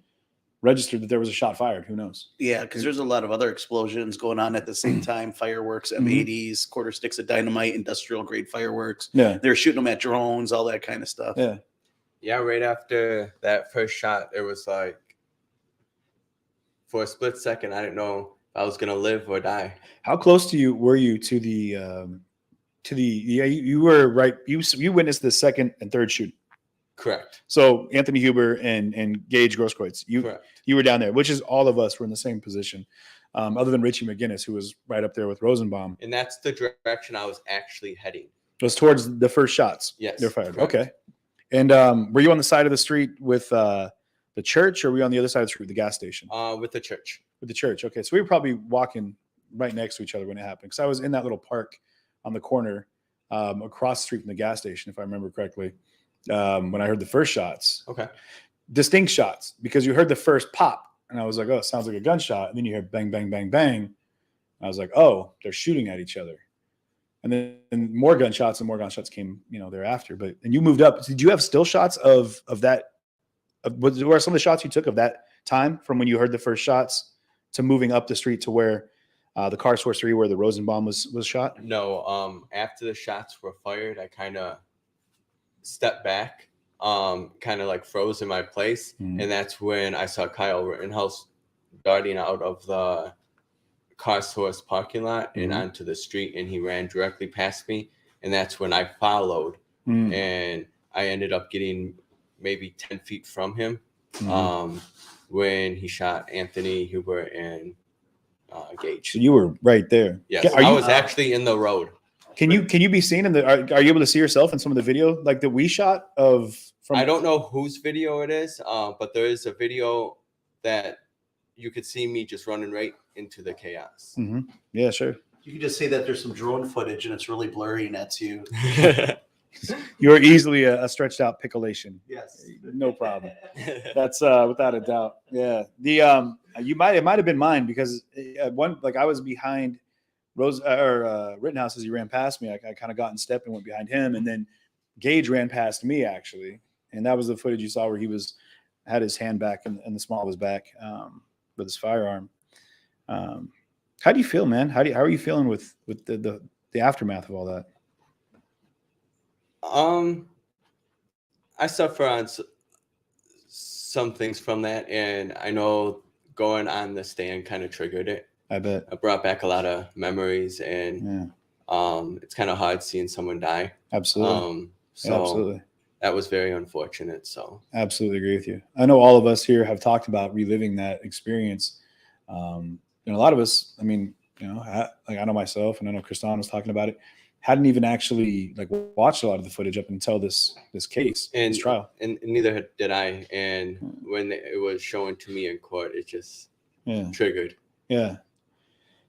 registered that there was a shot fired, who knows?
Yeah, because there's a lot of other explosions going on at the same time. Fireworks, M80s, quarter sticks of dynamite, industrial grade fireworks.
Yeah.
They're shooting them at drones, all that kind of stuff.
Yeah.
Yeah, right after that first shot, it was like, for a split second, I didn't know if I was going to live or die.
How close were you to the you were right. You witnessed the second and third shoot.
Correct.
So Anthony Huber and Gage Grosskreutz,
Correct.
you were down there, which is all of us were in the same position, other than Richie McGinnis, who was right up there with Rosenbaum.
And that's the direction I was actually heading.
It was towards the first shots.
Yes.
They're fired.
Correct.
Okay. And were you on the side of the street with the church, or were you on the other side of the street with the gas station?
With the church.
With the church. Okay. So we were probably walking right next to each other when it happened, because I was in that little park on the corner across the street from the gas station, if I remember correctly, when I heard the first shots.
Okay.
Distinct shots, because you heard the first pop, and I was like, oh, it sounds like a gunshot. And then you hear bang, bang, bang, bang. I was like, oh, they're shooting at each other. And then more gunshots came, thereafter. And you moved up. Did you have still shots of that? What are some of the shots you took of that time from when you heard the first shots to moving up the street to where the car source 3, where the Rosenbaum was shot?
No. After the shots were fired, I kind of stepped back, kind of like froze in my place.
Mm.
And that's when I saw Kyle Rittenhouse darting out of the car source parking lot and onto the street, and he ran directly past me. And that's when I followed, and I ended up getting maybe 10 feet from him when he shot Anthony Huber and Gage.
So you were right there.
Yes,
I
was actually in the road.
Can you be seen in the? Are you able to see yourself in some of the video like that we shot of?
I don't know whose video it is, but there is a video that you could see me just running right into the chaos.
Mm-hmm. Yeah, sure.
You can just say that there's some drone footage and it's really blurry, and that's you.
You're easily a stretched out piccolation.
Yes.
No problem. That's without a doubt. Yeah. The it might have been mine, because I was behind Rittenhouse as he ran past me. I kind of got in step and went behind him, and then Gage ran past me actually, and that was the footage you saw where he had his hand back in the small of his back with his firearm. How do you feel, man? How are you feeling with the aftermath of all that?
I suffer on some things from that, and I know going on the stand kind of triggered it.
I bet.
It brought back a lot of memories, and it's kind of hard seeing someone die.
Absolutely. Absolutely.
That was very unfortunate. So
absolutely agree with you. I know all of us here have talked about reliving that experience. And a lot of us, I mean, I know myself, and I know Kristan was talking about it, hadn't even actually watched a lot of the footage up until this case,
and
this trial.
And neither did I. And when it was shown to me in court, it just triggered.
Yeah.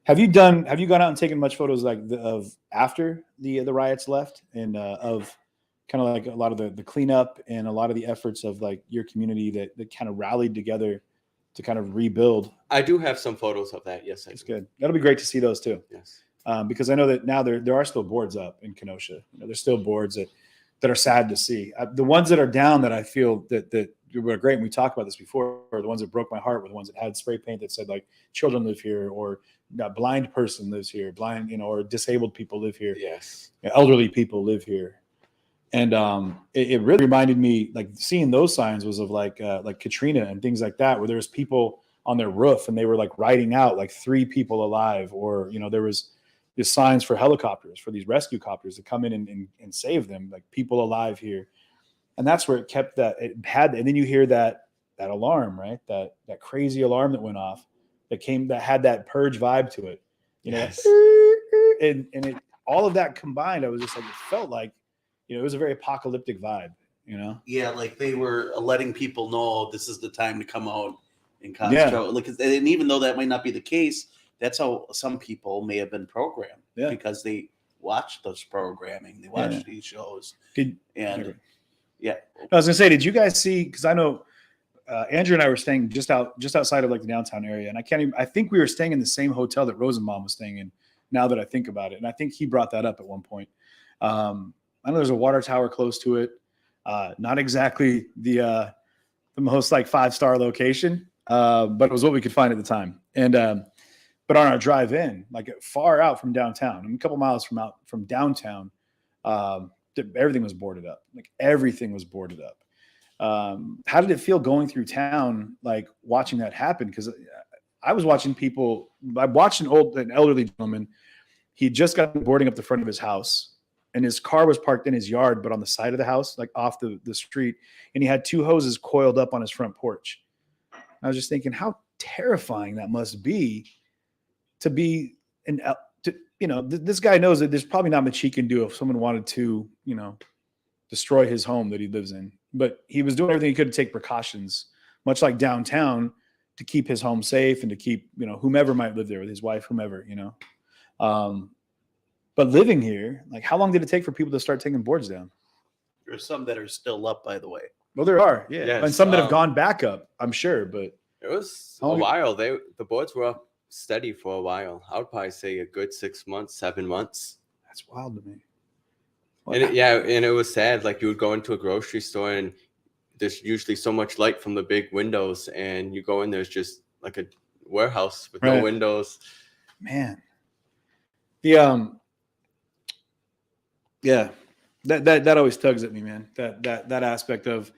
Have you gone out and taken much photos of after the riots left, and of kind of like a lot of the cleanup and a lot of the efforts of your community that kind of rallied together to kind of rebuild?
I do have some photos of that. Yes,
that's good. That'll be great to see those too.
Yes.
Because I know that now there are still boards up in Kenosha. There's still boards that are sad to see. The ones that are down that I feel that were great, and we talked about this before, are the ones that broke my heart were the ones that had spray paint that said children live here, or a blind person lives here, or disabled people live here.
Yes.
Elderly people live here. And it really reminded me, seeing those signs was of like Katrina and things like that, where there's people on their roof and they were writing out 3 people alive, or there was these signs for helicopters, for these rescue copters to come in and save them, people alive here. And that's where it kept that. It had, and then you hear that alarm, right? That crazy alarm that went off, that had that purge vibe to it,
Yes.
and it, all of that combined, I was just it felt like, it was a very apocalyptic vibe,
Yeah, they were letting people know this is the time to come out and concentrate. And even though that might not be the case, that's how some people may have been programmed, because they watch those programming, they watch these shows. I
was gonna say, did you guys see? Because I know Andrew and I were staying just outside of the downtown area, and I think we were staying in the same hotel that Rosenbaum was staying in. Now that I think about it, and I think he brought that up at one point. I know there's a water tower close to it. Not exactly the most 5-star location, but it was what we could find at the time. And but on our drive in, far out from downtown, a couple miles from downtown, everything was boarded up. Everything was boarded up. How did it feel going through town, watching that happen? Because I was watching people. I watched an elderly gentleman. He just got boarding up the front of his house. and his car was parked in his yard, but on the side of the house, like off the street. And he had 2 hoses coiled up on his front porch. I was just thinking how terrifying that must be to be this guy knows that there's probably not much he can do if someone wanted to, destroy his home that he lives in. But he was doing everything he could to take precautions, much like downtown, to keep his home safe and to keep, whomever might live there with his wife, whomever, But living here, like how long did it take for people to start taking boards down?
There's some that are still up, by the way.
Well, there are, yeah.
Yes,
and some that have gone back up, I'm sure, but
it was a while. The boards were up steady for a while. I would probably say a good 6 months, 7 months.
That's wild to me.
And it was sad. Like you would go into a grocery store and there's usually so much light from the big windows, and you go in, there's just like a warehouse with no windows.
Man, the yeah, that always tugs at me, man. That aspect of,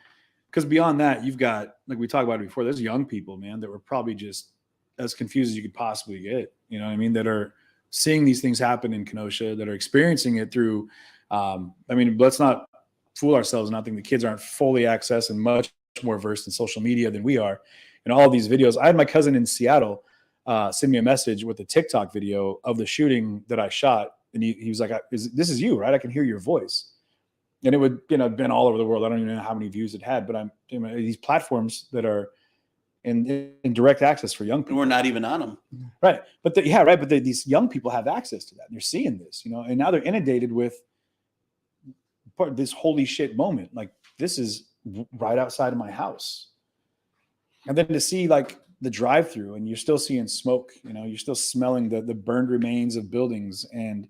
because beyond that, you've got, like we talked about it before, there's young people, man, that were probably just as confused as you could possibly get. You know what I mean? That are seeing these things happen in Kenosha, that are experiencing it through. Let's not fool ourselves. And I think the kids aren't fully accessed and much more versed in social media than we are. And all these videos, I had my cousin in Seattle send me a message with a TikTok video of the shooting that I shot. And he was like, this is you, right? I can hear your voice. And it would, been all over the world. I don't even know how many views it had, but these platforms that are in direct access for young people.
And we're not even on them.
Right. But these young people have access to that. And they're seeing this, and now they're inundated with this holy shit moment. Like, this is right outside of my house. And then to see like the drive-through, and you're still seeing smoke, you're still smelling the burned remains of buildings, and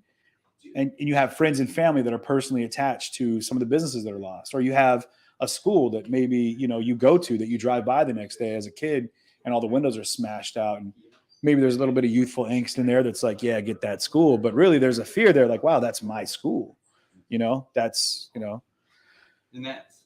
you have friends and family that are personally attached to some of the businesses that are lost, or you have a school that maybe, you go to, that you drive by the next day as a kid and all the windows are smashed out. And maybe there's a little bit of youthful angst in there that's like, yeah, get that school. But really there's a fear there, like, wow, that's my school. That's.
And that's,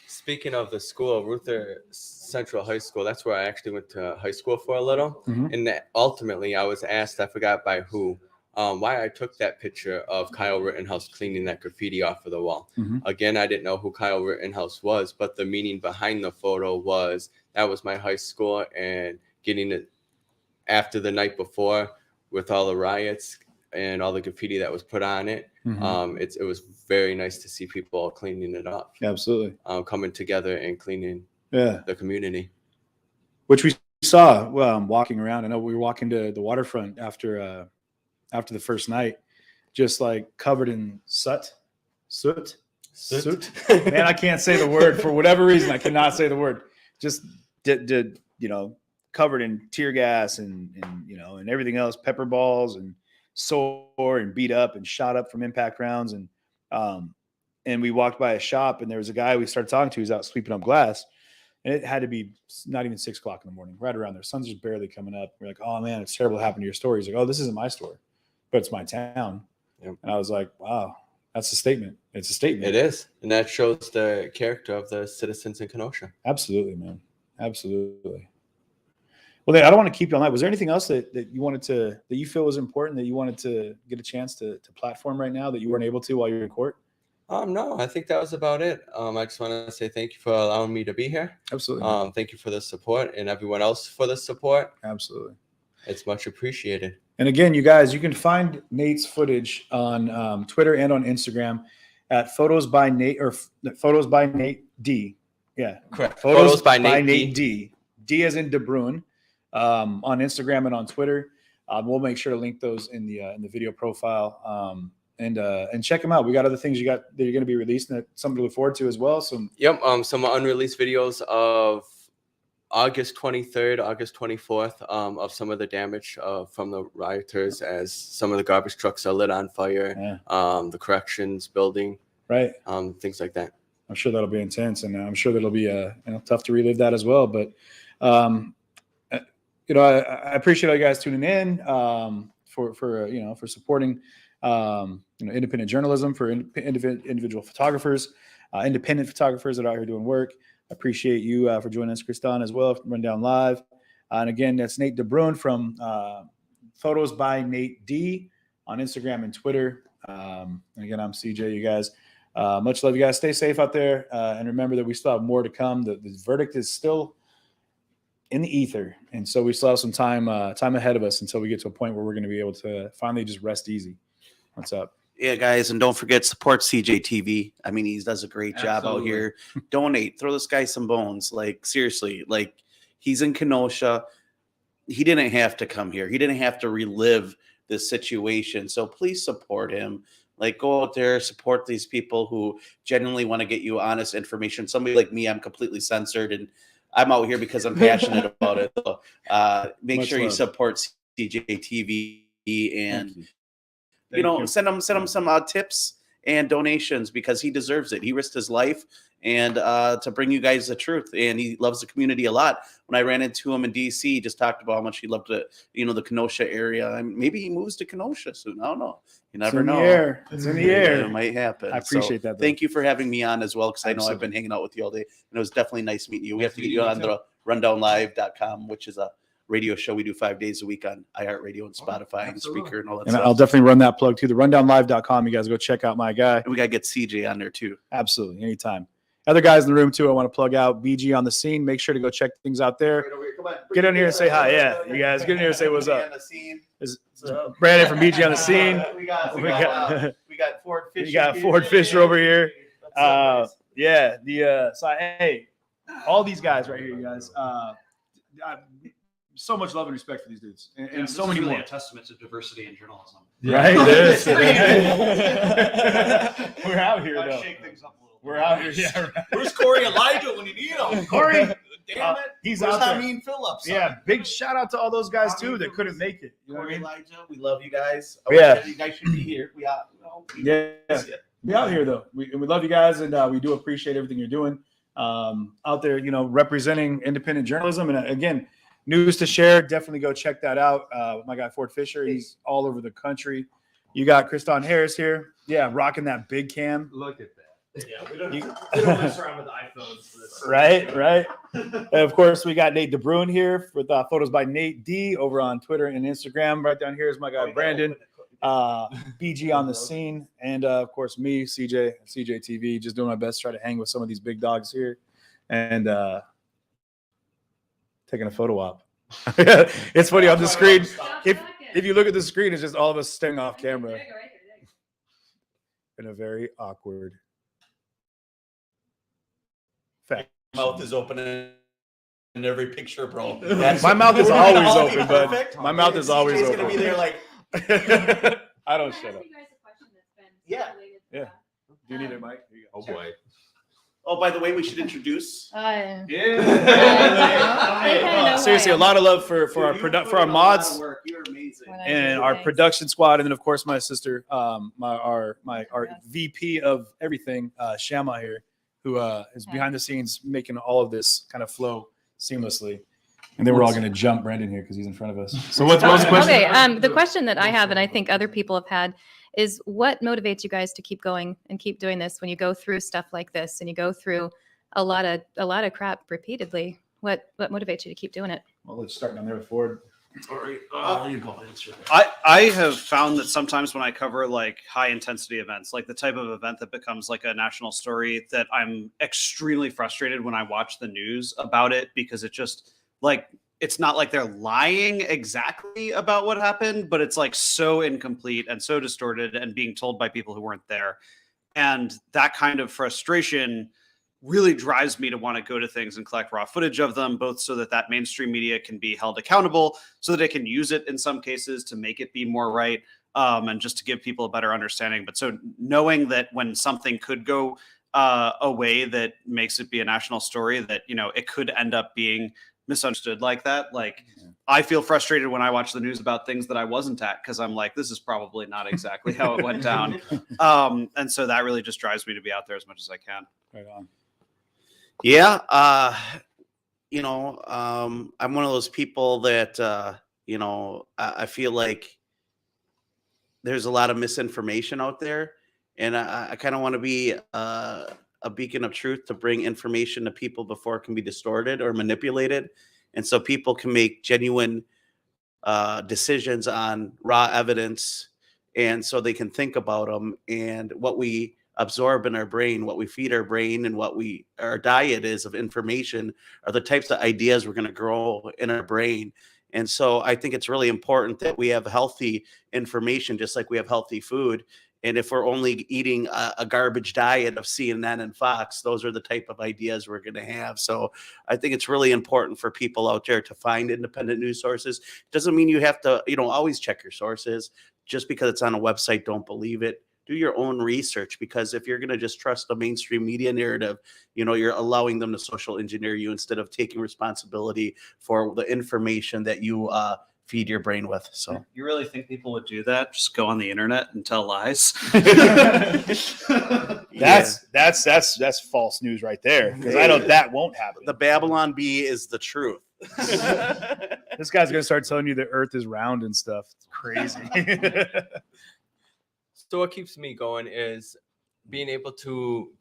speaking of the school, Ruther Central High School, that's where I actually went to high school for a little.
Mm-hmm.
And ultimately I was asked, I forgot by who, why I took that picture of Kyle Rittenhouse cleaning that graffiti off of the wall.
Mm-hmm.
Again, I didn't know who Kyle Rittenhouse was, but the meaning behind the photo was that was my high school, and getting it after the night before with all the riots and all the graffiti that was put on it.
Mm-hmm.
It was very nice to see people cleaning it up.
Absolutely.
Coming together and cleaning the community.
Which we saw walking around. I know we were walking to the waterfront after the first night, just like covered in soot. Man, I can't say the word for whatever reason. I cannot say the word. Just did covered in tear gas and everything else, pepper balls, and sore and beat up and shot up from impact rounds. And we walked by a shop, and there was a guy we started talking to who's out sweeping up glass. And it had to be not even 6 o'clock in the morning, right around there. Sun's just barely coming up. We're like, oh man, it's terrible what happened to your store. He's like, oh, this isn't my store, but it's my town. Yep. And I was like, wow, that's a statement. It's a statement.
It is. And that shows the character of the citizens in Kenosha.
Absolutely, man. Absolutely. Well, then, I don't want to keep you all night. Was there anything else that you feel was important, that you wanted to get a chance to platform right now that you weren't able to while you were in court?
No, I think that was about it. I just want to say thank you for allowing me to be here.
Absolutely.
Thank you for the support, and everyone else for the support.
Absolutely.
It's much appreciated.
And again, you guys, you can find Nate's footage on Twitter and on Instagram at Photos by Nate D. Yeah,
correct.
Photos by Nate D. D as in De Bruin, on Instagram and on Twitter. We'll make sure to link those in the video profile. And check them out. We got other things that you're going to be releasing, that something to look forward to as well. So
some unreleased videos of August 23rd, August 24th, of some of the damage from the rioters, as some of the garbage trucks are lit on fire. Yeah. The corrections building,
right?
Things like that.
I'm sure that'll be intense, and I'm sure that'll be tough to relive that as well. But I appreciate all you guys tuning in, for supporting independent journalism, for individual photographers, independent photographers that are out here doing work. I appreciate you for joining us, Kristan, as well, from Rundown Live. And again, that's Nate De Bruin from Photos by Nate D on Instagram and Twitter. And again, I'm CJ. You guys, much love. You guys stay safe out there, and remember that we still have more to come. The verdict is still in the ether, and so we still have some time ahead of us until we get to a point where we're going to be able to finally just rest easy. What's up?
Yeah, guys, and don't forget, support CJTV. I mean, he does a great job out here. Donate, throw this guy some bones. Like, seriously, like, he's in Kenosha. He didn't have to come here. He didn't have to relive this situation. So please support him. Like, go out there, support these people who genuinely want to get you honest information. Somebody like me, I'm completely censored, and I'm out here because I'm passionate about it. So make sure you support CJTV and send him some tips and donations, because he deserves it. He risked his life and to bring you guys the truth, and he loves the community a lot. When I ran into him in DC, he just talked about how much he loved it, the Kenosha area. I mean, maybe he moves to Kenosha soon. I don't know. You never know.
It's in the air.
It might happen.
I appreciate that, though.
Thank you for having me on as well, because I know I've been hanging out with you all day, and it was definitely nice meeting you. We have to get you on the rundownlive.com, which is a radio show we do 5 days a week on iHeartRadio and Spotify and Spreaker and all that
And
stuff.
I'll definitely run that plug too. The rundownlive.com. You guys go check out my guy.
And we got to get CJ on there too.
Absolutely. Anytime. Other guys in the room too, I want to plug out BG on the scene. Make sure to go check things out there. Get in here and say hi. Yeah. You guys get in here and say what's up. Brandon from BG on the scene.
We got Ford Fisher.
You got Ford Fisher over here. Yeah. Hey, all these guys right here, you guys. So much love and respect for these dudes, and so many more.
A testament to diversity in journalism,
right? We're out here though.
Shake things up a little.
We're out here. Yeah, right.
Where's Corey Elijah when you need him?
Corey,
damn it,
he's
Where's
out there.
Hameen Phillips?
Yeah, big shout out to all those guys too that couldn't make it. You know what I
Corey
mean?
Elijah, we love you guys.
Yeah.
You guys should be here. We out.
Yeah, we out here though. We love you guys, and we do appreciate everything you're doing out there. Representing independent journalism, and again, news to share. Definitely go check that out. My guy Ford Fisher, he's all over the country. You got Kriston Harris here. Yeah, rocking that big cam.
Look at that. Yeah, we don't mess around with iPhones for this.
Right. And of course, we got Nate DeBruin here with photos by Nate D over on Twitter and Instagram. Right down here is my guy Brandon, BG on the scene, and of course me, CJ TV, just doing my best to try to hang with some of these big dogs here, and taking a photo op. It's funny on the screen. If you look at the screen, it's just all of us staring off camera in a very awkward fashion.
Mouth is open in every picture, bro.
My mouth is always open, but my mouth is always open.
Gonna be there like.
I don't shut up.
Yeah.
Yeah. Do you need it, Mike?
Oh boy.
Oh, by the way, we should introduce.
Yeah. Seriously, a lot of love for our mods
You're amazing.
and our production squad, and then of course my sister, our VP of everything, Shama here, who is behind the scenes making all of this kind of flow seamlessly. And then we're all going to jump Brandon here because he's in front of us. So what was the question?
Okay, the question that I have, and I think other people have had, is what motivates you guys to keep going and keep doing this when you go through stuff like this and you go through a lot of crap repeatedly? What motivates you to keep doing it?
Well, let's start down there with Ford.
You go answer.
I have found that sometimes when I cover like high intensity events, like the type of event that becomes like a national story, that I'm extremely frustrated when I watch the news about it, because it just like, it's not like they're lying exactly about what happened, but it's like so incomplete and so distorted and being told by people who weren't there. And that kind of frustration really drives me to want to go to things and collect raw footage of them, both so that mainstream media can be held accountable, so that it can use it in some cases to make it be more right, and just to give people a better understanding. But so knowing that when something could go a way that makes it be a national story, that, it could end up being misunderstood like that. Like, I feel frustrated when I watch the news about things that I wasn't at, because I'm like, this is probably not exactly how it went down. And so that really just drives me to be out there as much as I can.
Right on.
Yeah. I'm one of those people that, I feel like there's a lot of misinformation out there, and I kind of want to be a beacon of truth to bring information to people before it can be distorted or manipulated. And so people can make genuine decisions on raw evidence and so they can think about them. And what we absorb in our brain, what we feed our brain, and our diet is of information are the types of ideas we're going to grow in our brain. And so I think it's really important that we have healthy information, just like we have healthy food. And if we're only eating a garbage diet of CNN and Fox, those are the type of ideas we're going to have. So I think it's really important for people out there to find independent news sources. Doesn't mean you have to, always check your sources. Just because it's on a website, don't believe it. Do your own research, because if you're going to just trust the mainstream media narrative, you're allowing them to social engineer you instead of taking responsibility for the information that you feed your brain with. So
You really think people would do that? Just go on the internet and tell lies?
That's false news right there, because I know that won't happen.
The Babylon Bee is the truth.
This guy's gonna start telling you the Earth is round and stuff. It's crazy.
So what keeps me going is being able to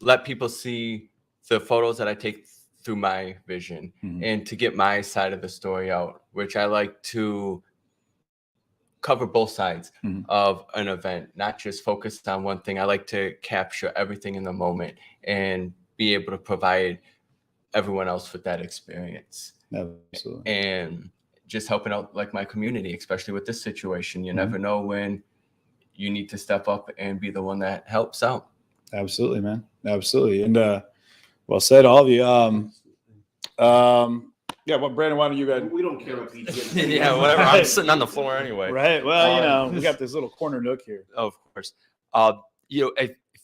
let people see the photos that I take through my vision, and to get my side of the story out, which I like to cover both sides of an event, not just focus on one thing. I like to capture everything in the moment and be able to provide everyone else with that experience.
Absolutely.
And just helping out like my community, especially with this situation. You never know when you need to step up and be the one that helps out.
Absolutely, man. Absolutely. And well said, all of you. Yeah, well, Brandon, why don't you guys?
We don't care what PG.
Yeah, whatever. I'm sitting on the floor anyway.
Right. Well, we got this little corner nook here.
Of course. I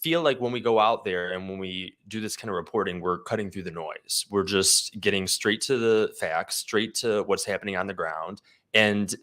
feel like when we go out there and when we do this kind of reporting, we're cutting through the noise. We're just getting straight to the facts, straight to what's happening on the ground. And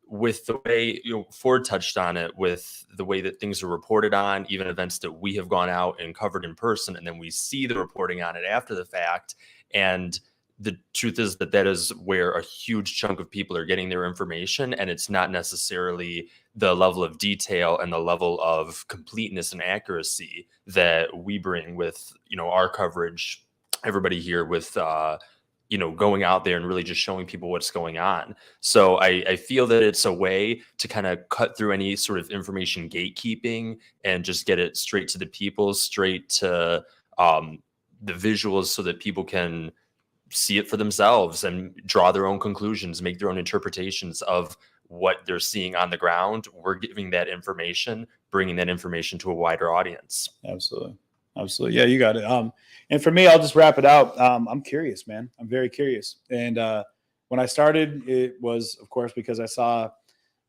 with the way, Ford touched on it, with the way that things are reported on, even events that we have gone out and covered in person, and then we see the reporting on it after the fact. And the truth is that is where a huge chunk of people are getting their information, and it's not necessarily the level of detail and the level of completeness and accuracy that we bring with, our coverage, everybody here with, going out there and really just showing people what's going on. So I feel that it's a way to kind of cut through any sort of information gatekeeping and just get it straight to the people, straight to the visuals, so that people can see it for themselves and draw their own conclusions, make their own interpretations of what they're seeing on the ground. We're giving that information, bringing that information to a wider audience.
Absolutely. Absolutely. Yeah, you got it. And for me, I'll just wrap it out. I'm curious, man. I'm very curious. And when I started, it was, of course, because I saw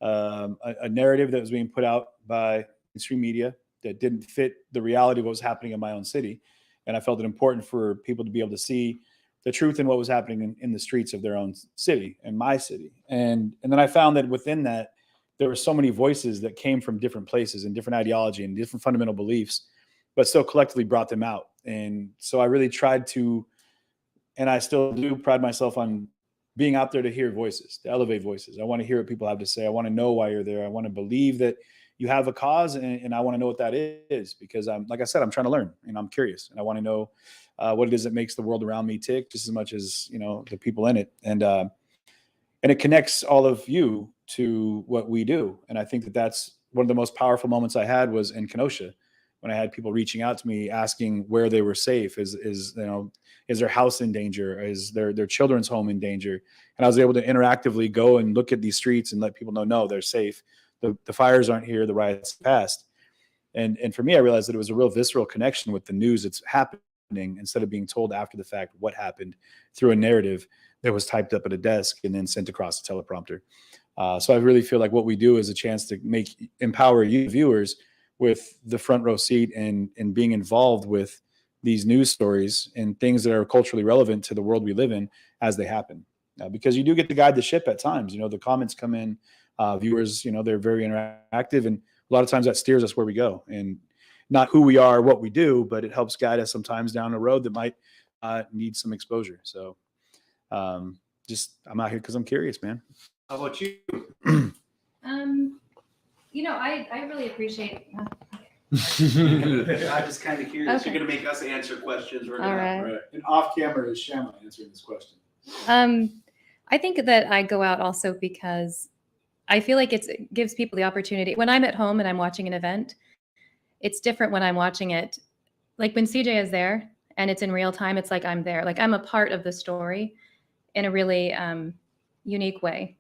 a narrative that was being put out by mainstream media that didn't fit the reality of what was happening in my own city. And I felt it important for people to be able to see the truth in what was happening in the streets of their own city and my city. And then I found that within that, there were so many voices that came from different places and different ideology and different fundamental beliefs, but still collectively brought them out. And so I really tried to, and I still do, pride myself on being out there to hear voices, to elevate voices. I want to hear what people have to say. I want to know why you're there. I want to believe that you have a cause, and I want to know what that is, because like I said, I'm trying to learn, and I'm curious, and I want to know what it is that makes the world around me tick just as much as, the people in it. And it connects all of you to what we do. And I think that that's one of the most powerful moments I had was in Kenosha, when I had people reaching out to me asking where they were safe. Is their house in danger? Is their children's home in danger? And I was able to interactively go and look at these streets and let people know, no, they're safe. The fires aren't here. The riots passed. And for me, I realized that it was a real visceral connection with the news that's happening, instead of being told after the fact what happened through a narrative that was typed up at a desk and then sent across a teleprompter. So I really feel like what we do is a chance to empower you viewers with the front row seat and being involved with these news stories and things that are culturally relevant to the world we live in as they happen. Because you do get to guide the ship at times. The comments come in, viewers, they're very interactive, and a lot of times that steers us where we go, and not who we are, what we do, but it helps guide us sometimes down a road that might need some exposure. So I'm out here because I'm curious, man. How about you?
I really appreciate.
I'm just kind of curious.
Okay.
You're going to make us answer questions. We're
All
gonna,
right.
And off camera is Shama answering this question.
I think that I go out also because I feel like it gives people the opportunity. When I'm at home and I'm watching an event, it's different when I'm watching it. Like when CJ is there and it's in real time, it's like I'm there. Like I'm a part of the story in a really unique way.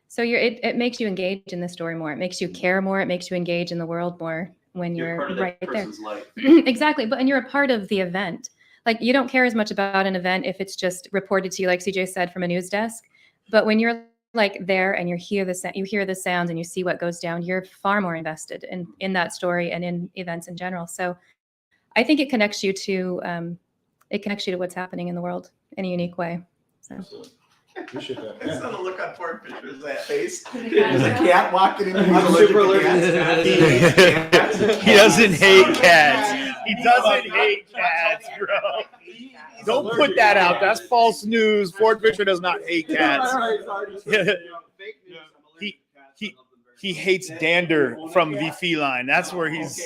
So it makes you engage in the story more. It makes you care more. It makes you engage in the world more when you're
part of
right
that
there.
person's life.
Exactly. And you're a part of the event. Like you don't care as much about an event if it's just reported to you, like CJ said, from a news desk. But when you're like there and you hear the sounds and you see what goes down, you're far more invested in that story and in events in general. So I think it connects you to what's happening in the world in a unique way. So.
Appreciate that.
I saw the look on Ford Fisher's that face.
There's a
cat walking in.
I'm super allergic to cats.
He doesn't hate cats. He doesn't hate cats, bro. Don't put that out. That's false news. Ford Fisher does not hate cats. He hates dander from the feline. That's where he's.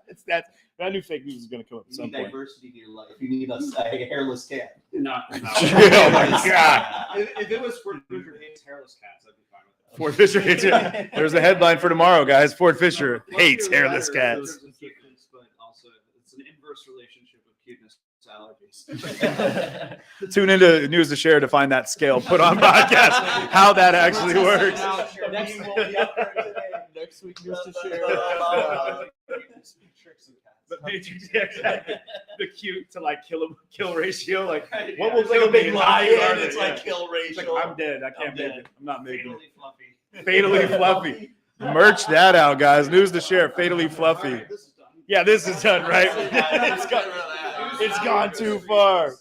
It's that new fake news is going to come up at some point.
Diversity in your life. You need a hairless cat.
No.
Oh my God.
If it was Ford Fisher hates hairless cats, I'd be fine with that.
Ford Fisher hates it. There's a headline for tomorrow, guys. Ford Fisher hates hairless cats.
But also, it's an inverse relationship of cuteness to allergies.
Tune into News to Share to find that scale put on podcast, how that actually works.
Next week, News to Share.
But the cute to like kill ratio, like what will
It's like a
kill
big
me?
lion.
How cute are
It's
they?
like
Yeah.
kill
It's like,
ratio.
I'm dead. I can't
I'm
make
dead.
it. I'm not making
Fatally fluffy.
it. Fatally fluffy. Merch that out, guys. News to Share. Fatally fluffy.
Alright, this is done.
Yeah, this is done, right? It's gone too far.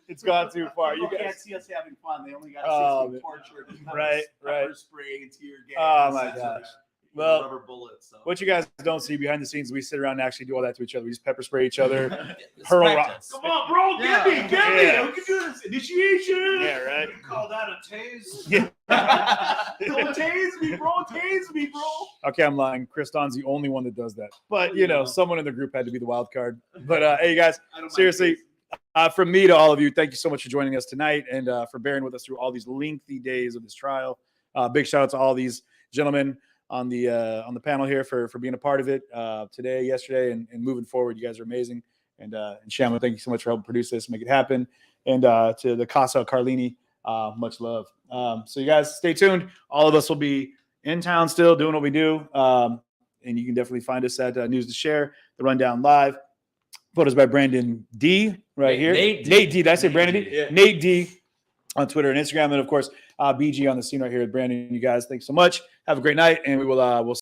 It's gone too far. You
People
guys.
can't see us having fun. They only got
Oh,
to see us being tortured.
right.
Pepper spray and tear gas.
Oh, my gosh. Well,
rubber bullets. So.
what you guys don't see behind the scenes, we sit around and actually do all that to each other. We just pepper spray each other, hurl rocks.
Come on, bro,
Yeah.
get me.
Yeah.
We can do this. Initiation.
Yeah, right.
You call that a tase?
Yeah.
Don't tase me, bro. Tase me, bro.
Okay, I'm lying. Chris Don's the only one that does that. But, you know, someone in the group had to be the wild card. But, hey, guys,
I don't mind
seriously,
tasing.
from me to all of you, thank you so much for joining us tonight and for bearing with us through all these lengthy days of this trial. Big shout out to all these gentlemen on the panel here for being a part of it today, yesterday, and moving forward. You guys are amazing. And Shamla, thank you so much for helping produce this, make it happen. And to the Casa Carlini, much love. So you guys stay tuned. All of us will be in town still doing what we do. And you can definitely find us at News to Share, The Rundown Live. Photos by Brandon D right here.
Nate D.
Nate D. Did I say Brandon D?
Yeah.
Nate D on Twitter and Instagram. And of course, BG on the scene right here with Brandon. You guys, thanks so much. Have a great night. And we'll